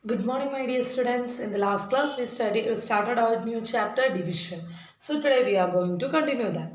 Good morning, my dear students. In the last class, we started our new chapter, division. So today we are going to continue that.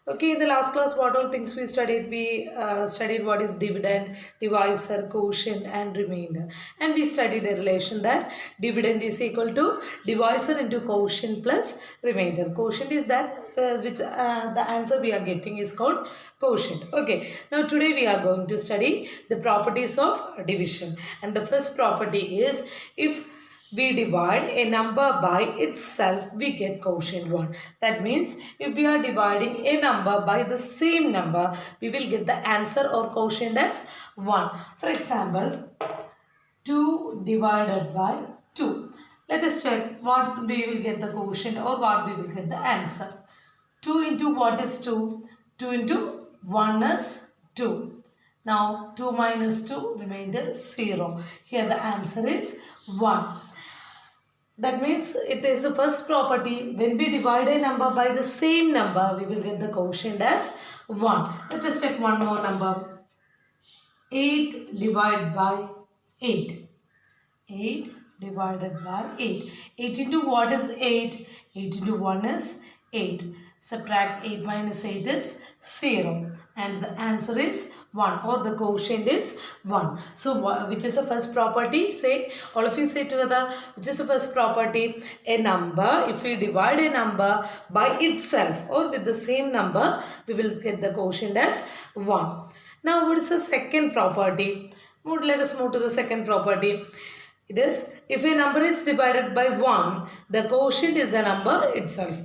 Okay, in the last class, what all things we studied? We studied what is dividend, divisor, quotient, and remainder. And we studied a relation that dividend is equal to divisor into quotient plus remainder. Quotient is that which the answer we are getting is called quotient. Okay, now today we are going to study the properties of division. And the first property is if we divide a number by itself, we get quotient 1. That means if we are dividing a number by the same number, we will get the answer or quotient as 1. For example, 2 divided by 2. Let us check what we will get the quotient or what we will get the answer. 2 into what is 2? 2 into 1 is 2. Now 2 minus 2 remainder 0. Here the answer is 1. That means it is the first property. When we divide a number by the same number, we will get the quotient as 1. Let us check one more number. 8 divided by 8. 8 divided by 8. 8 into what is 8? 8 into 1 is 8. Subtract 8 minus 8 is 0. And the answer is 1 or the quotient is 1. So which is the first property? Say, all of you say together, which is the first property? A number, if we divide a number by itself or with the same number, we will get the quotient as 1. Now what is the second property? Let us move to the second property. It is, if a number is divided by 1, the quotient is the number itself.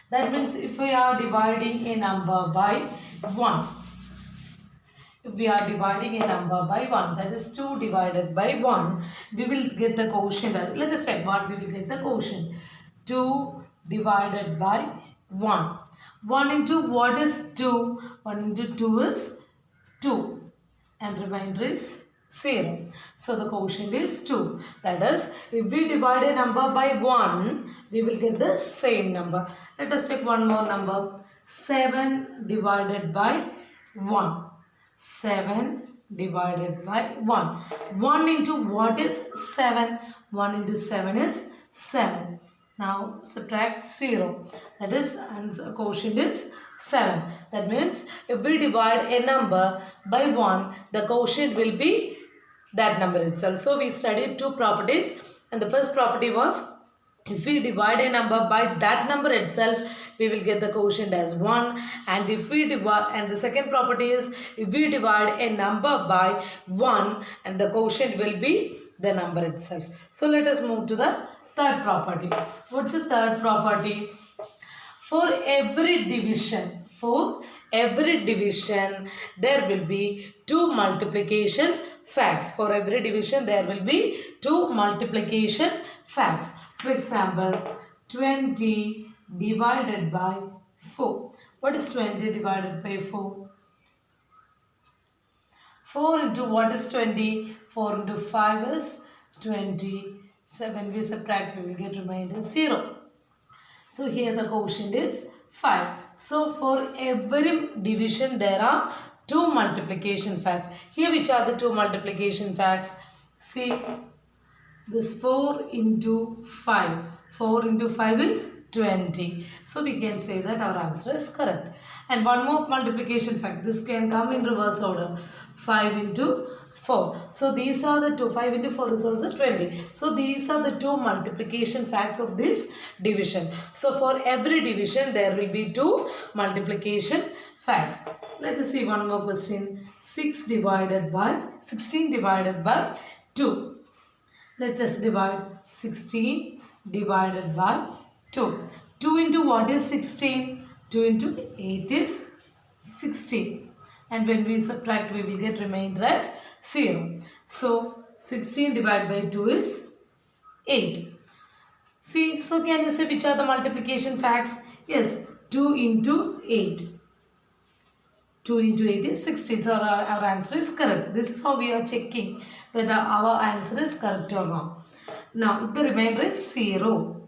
That means if we are dividing a number by 1, if we are dividing a number by 1, that is 2 divided by 1, we will get the quotient as, let us check what we will get the quotient. 2 divided by 1. 1 into what is 2? 1 into 2 is 2 and remainder is 0. So the quotient is 2. That is, if we divide a number by 1, we will get the same number. Let us take one more number. 7 divided by 1. 7 divided by 1. 1 into what is 7? 1 into 7 is 7. Now subtract 0. That is, answer quotient is 7. That means if we divide a number by 1, the quotient will be that number itself. So we studied two properties, and the first property was if we divide a number by that number itself, we will get the quotient as 1. And if we divide, and the second property is if we divide a number by 1, and the quotient will be the number itself. So let us move to the third property. What's the third property? For every division, there will be two multiplication facts. For every division, there will be two multiplication facts. For example, 20 divided by 4. What is 20 divided by 4? 4 into what is 20? 4 into 5 is 20. So when we subtract, we will get remainder 0. So here the quotient is 5. So for every division, there are two multiplication facts. Here which are the two multiplication facts? See, this 4 into 5. 4 into 5 is 20. So we can say that our answer is correct. And one more multiplication fact. This can come in reverse order. 5 into 4. So these are the two. 5 into 4 is also 20. So these are the two multiplication facts of this division. So for every division, there will be two multiplication facts. Let us see one more question. 16 divided by 2. Let us divide 16 divided by 2. 2 into what is 16? 2 into 8 is 16. And when we subtract, we will get remainder as 0. So 16 divided by 2 is 8. See, so can you say which are the multiplication facts? Yes, 2 into 8. 2 into 8 is 16. So our answer is correct. This is how we are checking whether our answer is correct or not. Now, the remainder is 0.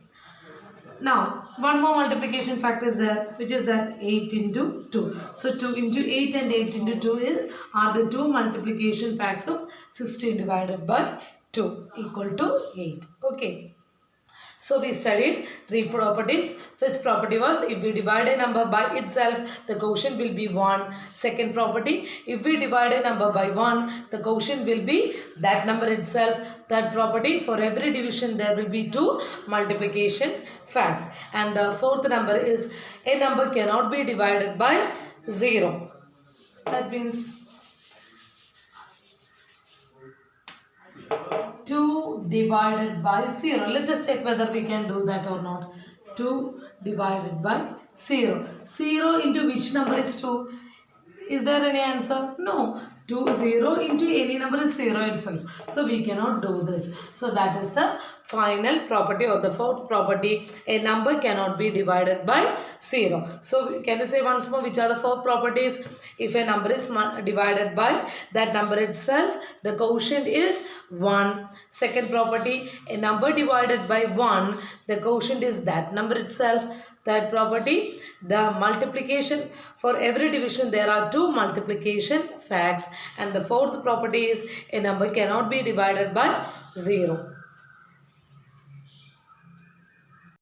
Now, one more multiplication factor is there, which is that 8 into 2. So, 2 into 8 and 8 into 2 are the two multiplication facts of 16 divided by 2 equal to 8. Okay. So we studied three properties. First property was if we divide a number by itself, the quotient will be 1. Second property, if we divide a number by 1, the quotient will be that number itself. Third property, for every division there will be 2 multiplication facts. And the fourth number is a number cannot be divided by 0. That means 2 divided by 0. Let us check whether we can do that or not. 2 divided by 0. 0 into which number is 2? Is there any answer? No. 0 into any number is 0 itself. So we cannot do this. So that is the final property or the fourth property. A number cannot be divided by 0. So can you say once more which are the four properties? If a number is divided by that number itself, the quotient is 1. Second property, a number divided by 1, the quotient is that number itself. Third property, the multiplication, for every division there are 2 multiplication facts. And the fourth property is a number cannot be divided by 0.